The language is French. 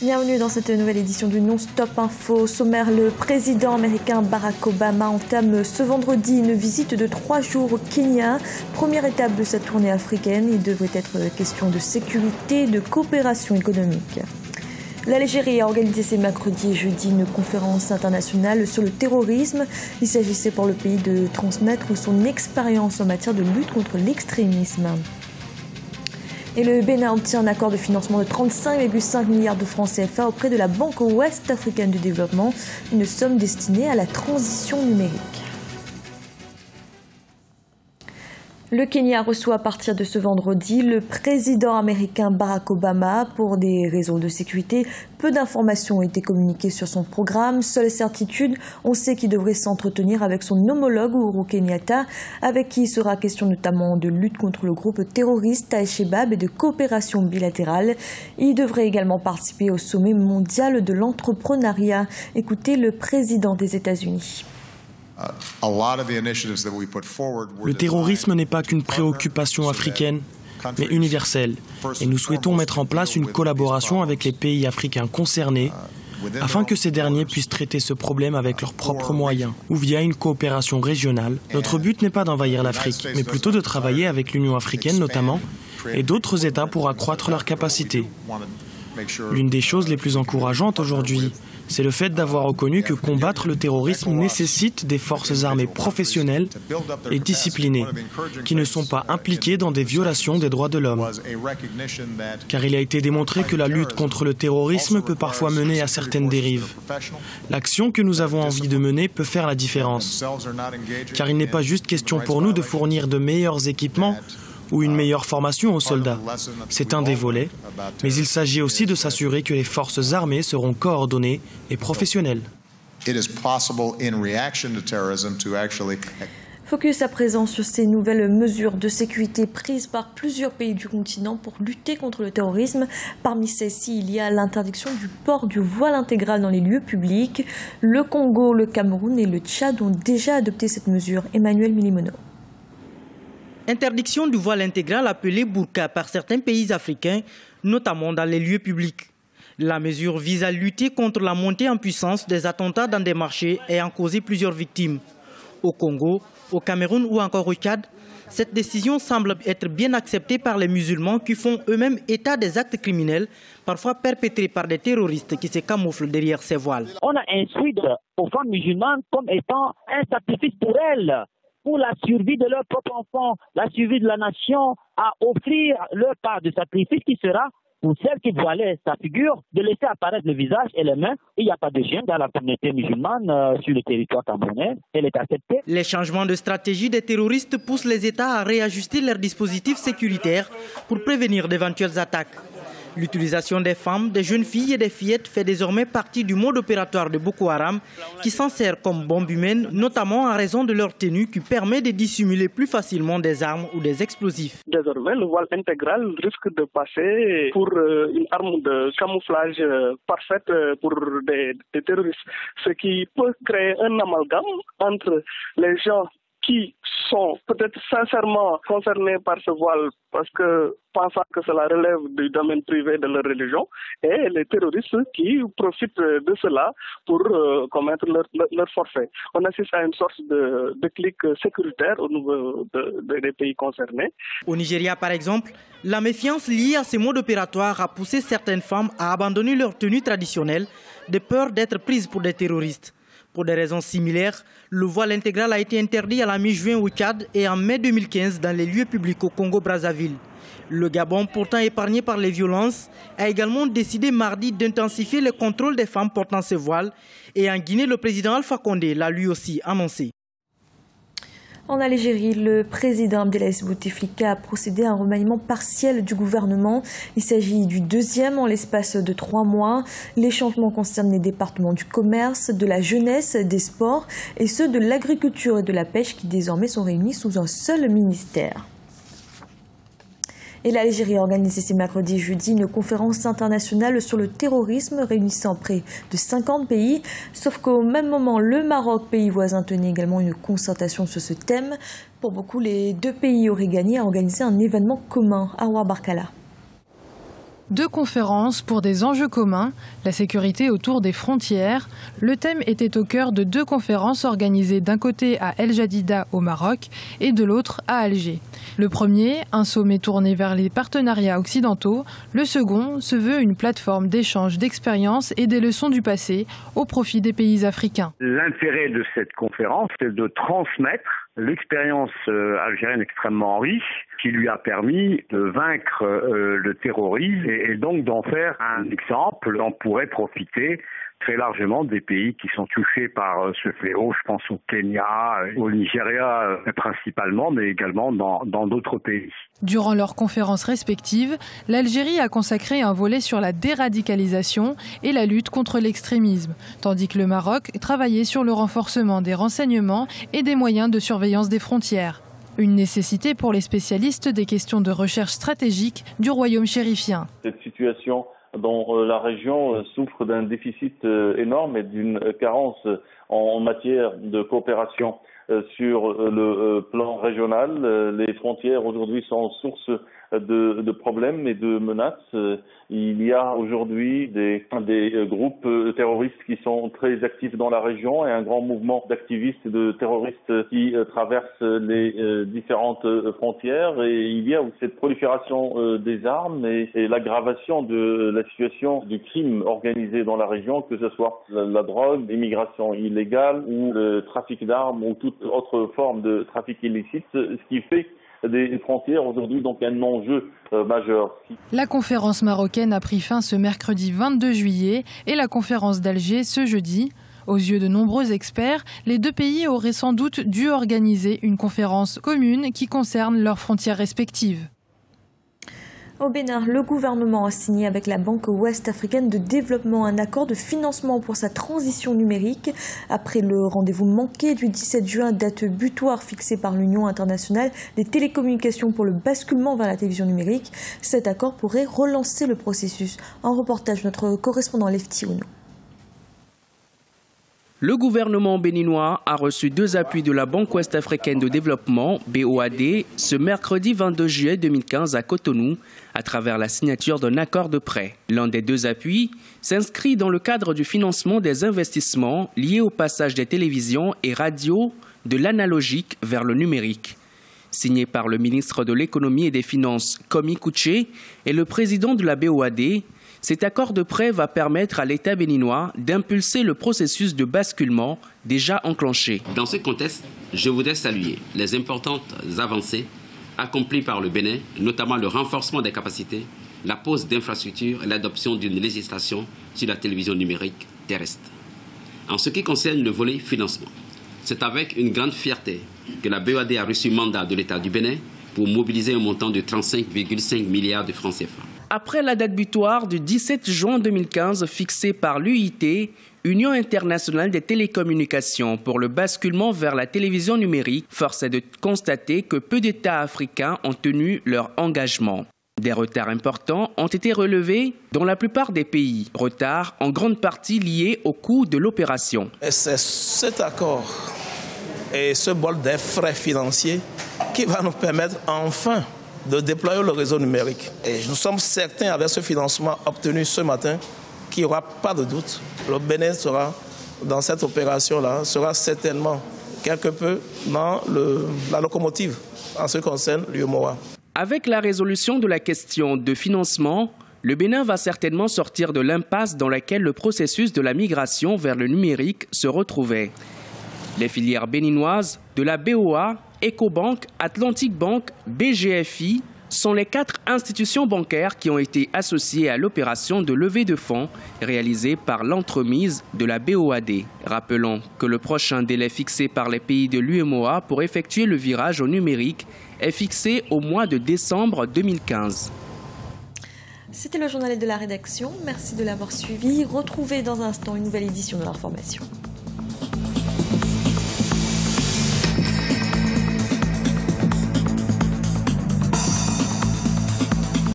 Bienvenue dans cette nouvelle édition du Non-Stop Info. Sommaire, le président américain Barack Obama entame ce vendredi une visite de 3 jours au Kenya. Première étape de sa tournée africaine. Il devrait être question de sécurité et de coopération économique. L'Algérie a organisé ce mercredi et jeudi une conférence internationale sur le terrorisme. Il s'agissait pour le pays de transmettre son expérience en matière de lutte contre l'extrémisme. Et le Bénin obtient un accord de financement de 35,5 milliards de francs CFA auprès de la Banque ouest africaine de développement, une somme destinée à la transition numérique. Le Kenya reçoit à partir de ce vendredi le président américain Barack Obama. Pour des raisons de sécurité, peu d'informations ont été communiquées sur son programme. Seule certitude, on sait qu'il devrait s'entretenir avec son homologue Uhuru Kenyatta, avec qui il sera question notamment de lutte contre le groupe terroriste Al-Shabaab et de coopération bilatérale. Il devrait également participer au sommet mondial de l'entrepreneuriat. Écoutez le président des États-Unis. Le terrorisme n'est pas qu'une préoccupation africaine, mais universelle. Et nous souhaitons mettre en place une collaboration avec les pays africains concernés afin que ces derniers puissent traiter ce problème avec leurs propres moyens ou via une coopération régionale. Notre but n'est pas d'envahir l'Afrique, mais plutôt de travailler avec l'Union africaine notamment et d'autres États pour accroître leurs capacités. L'une des choses les plus encourageantes aujourd'hui, c'est le fait d'avoir reconnu que combattre le terrorisme nécessite des forces armées professionnelles et disciplinées, qui ne sont pas impliquées dans des violations des droits de l'homme. Car il a été démontré que la lutte contre le terrorisme peut parfois mener à certaines dérives. L'action que nous avons envie de mener peut faire la différence. Car il n'est pas juste question pour nous de fournir de meilleurs équipements ou une meilleure formation aux soldats. C'est un des volets, mais il s'agit aussi de s'assurer que les forces armées seront coordonnées et professionnelles. Focus à présent sur ces nouvelles mesures de sécurité prises par plusieurs pays du continent pour lutter contre le terrorisme. Parmi celles-ci, il y a l'interdiction du port du voile intégral dans les lieux publics. Le Congo, le Cameroun et le Tchad ont déjà adopté cette mesure. Emmanuel Milimono. Interdiction du voile intégral appelé burqa par certains pays africains, notamment dans les lieux publics. La mesure vise à lutter contre la montée en puissance des attentats dans des marchés ayant causé plusieurs victimes. Au Congo, au Cameroun ou encore au Tchad, cette décision semble être bien acceptée par les musulmans qui font eux-mêmes état des actes criminels, parfois perpétrés par des terroristes qui se camouflent derrière ces voiles. On a instruit aux femmes musulmanes comme étant un sacrifice pour elles, pour la survie de leurs propres enfants, la survie de la nation, à offrir leur part de sacrifice qui sera, pour celle qui voilait sa figure, de laisser apparaître le visage et les mains. Il n'y a pas de gêne dans la communauté musulmane sur le territoire camerounais. Elle est acceptée. Les changements de stratégie des terroristes poussent les États à réajuster leurs dispositifs sécuritaires pour prévenir d'éventuelles attaques. L'utilisation des femmes, des jeunes filles et des fillettes fait désormais partie du mode opératoire de Boko Haram qui s'en sert comme bombe humaine, notamment en raison de leur tenue qui permet de dissimuler plus facilement des armes ou des explosifs. Désormais, le voile intégral risque de passer pour une arme de camouflage parfaite pour des terroristes, ce qui peut créer un amalgame entre les gens qui sont peut-être sincèrement concernés par ce voile parce que pensant que cela relève du domaine privé de leur religion et les terroristes qui profitent de cela pour commettre leur forfait. On assiste à une sorte de déclic sécuritaire au niveau des pays concernés. Au Nigeria par exemple, la méfiance liée à ces modes opératoires a poussé certaines femmes à abandonner leur tenue traditionnelle de peur d'être prises pour des terroristes. Pour des raisons similaires, le voile intégral a été interdit à la mi-juin au Tchad et en mai 2015 dans les lieux publics au Congo-Brazzaville. Le Gabon, pourtant épargné par les violences, a également décidé mardi d'intensifier le contrôle des femmes portant ce voile. Et en Guinée, le président Alpha Condé l'a lui aussi annoncé. En Algérie, le président Abdelaziz Bouteflika a procédé à un remaniement partiel du gouvernement. Il s'agit du deuxième en l'espace de 3 mois. Les changements concernent les départements du commerce, de la jeunesse, des sports et ceux de l'agriculture et de la pêche qui désormais sont réunis sous un seul ministère. Et l'Algérie a organisé ce mercredi et jeudi une conférence internationale sur le terrorisme réunissant près de 50 pays. Sauf qu'au même moment, le Maroc, pays voisin, tenait également une concertation sur ce thème. Pour beaucoup, les deux pays auraient gagné à organiser un événement commun. Aouar Barkala. 2 conférences pour des enjeux communs, la sécurité autour des frontières. Le thème était au cœur de 2 conférences organisées d'un côté à El Jadida au Maroc et de l'autre à Alger. Le premier, un sommet tourné vers les partenariats occidentaux. Le second se veut une plateforme d'échange d'expériences et des leçons du passé au profit des pays africains. L'intérêt de cette conférence, c'est de transmettre l'expérience algérienne extrêmement riche qui lui a permis de vaincre le terrorisme et donc d'en faire un exemple dont pourrait profiter très largement des pays qui sont touchés par ce fléau. Je pense au Kenya, au Nigeria principalement, mais également dans d'autres pays. Durant leurs conférences respectives, l'Algérie a consacré un volet sur la déradicalisation et la lutte contre l'extrémisme, tandis que le Maroc travaillait sur le renforcement des renseignements et des moyens de surveillance des frontières. Une nécessité pour les spécialistes des questions de recherche stratégique du royaume chérifien. Cette situation dont la région souffre d'un déficit énorme et d'une carence en matière de coopération sur le plan régional. Les frontières aujourd'hui sont source de problèmes et de menaces. Il y a aujourd'hui des groupes terroristes qui sont très actifs dans la région et un grand mouvement d'activistes et de terroristes qui traversent les différentes frontières. Et il y a cette prolifération des armes et l'aggravation de la situation du crime organisé dans la région, que ce soit la drogue, l'immigration illégale ou le trafic d'armes ou toute autre forme de trafic illicite, ce qui fait des frontières aujourd'hui donc un enjeu majeur. La conférence marocaine a pris fin ce mercredi 22 juillet et la conférence d'Alger ce jeudi. Aux yeux de nombreux experts, les 2 pays auraient sans doute dû organiser une conférence commune qui concerne leurs frontières respectives. Au Bénin, le gouvernement a signé avec la Banque ouest-africaine de développement un accord de financement pour sa transition numérique. Après le rendez-vous manqué du 17 juin, date butoir fixée par l'Union internationale des télécommunications pour le basculement vers la télévision numérique, cet accord pourrait relancer le processus. Un reportage de notre correspondant Lefty Ouno. Le gouvernement béninois a reçu 2 appuis de la Banque ouest-africaine de développement, BOAD, ce mercredi 22 juillet 2015 à Cotonou, à travers la signature d'un accord de prêt. L'un des 2 appuis s'inscrit dans le cadre du financement des investissements liés au passage des télévisions et radios de l'analogique vers le numérique. Signé par le ministre de l'Économie et des Finances, Komi Kouché, et le président de la BOAD, cet accord de prêt va permettre à l'État béninois d'impulser le processus de basculement déjà enclenché. Dans ce contexte, je voudrais saluer les importantes avancées accomplies par le Bénin, notamment le renforcement des capacités, la pose d'infrastructures et l'adoption d'une législation sur la télévision numérique terrestre. En ce qui concerne le volet financement, c'est avec une grande fierté que la BOAD a reçu mandat de l'État du Bénin pour mobiliser un montant de 35,5 milliards de francs CFA. Après la date butoir du 17 juin 2015 fixée par l'UIT, Union internationale des télécommunications pour le basculement vers la télévision numérique, force est de constater que peu d'États africains ont tenu leur engagement. Des retards importants ont été relevés dans la plupart des pays, retards en grande partie liés au coût de l'opération. C'est cet accord et ce bol des frais financiers qui va nous permettre enfin de déployer le réseau numérique. Et nous sommes certains, avec ce financement obtenu ce matin, qu'il n'y aura pas de doute. Le Bénin sera, dans cette opération-là, sera certainement quelque peu dans la locomotive en ce qui concerne l'UEMOA. Avec la résolution de la question de financement, le Bénin va certainement sortir de l'impasse dans laquelle le processus de la migration vers le numérique se retrouvait. Les filières béninoises de la BOA, Ecobank, Atlantic Bank, BGFI sont les 4 institutions bancaires qui ont été associées à l'opération de levée de fonds réalisée par l'entremise de la BOAD. Rappelons que le prochain délai fixé par les pays de l'UEMOA pour effectuer le virage au numérique est fixé au mois de décembre 2015. C'était le journal de la rédaction. Merci de l'avoir suivi. Retrouvez dans un instant une nouvelle édition de l'information.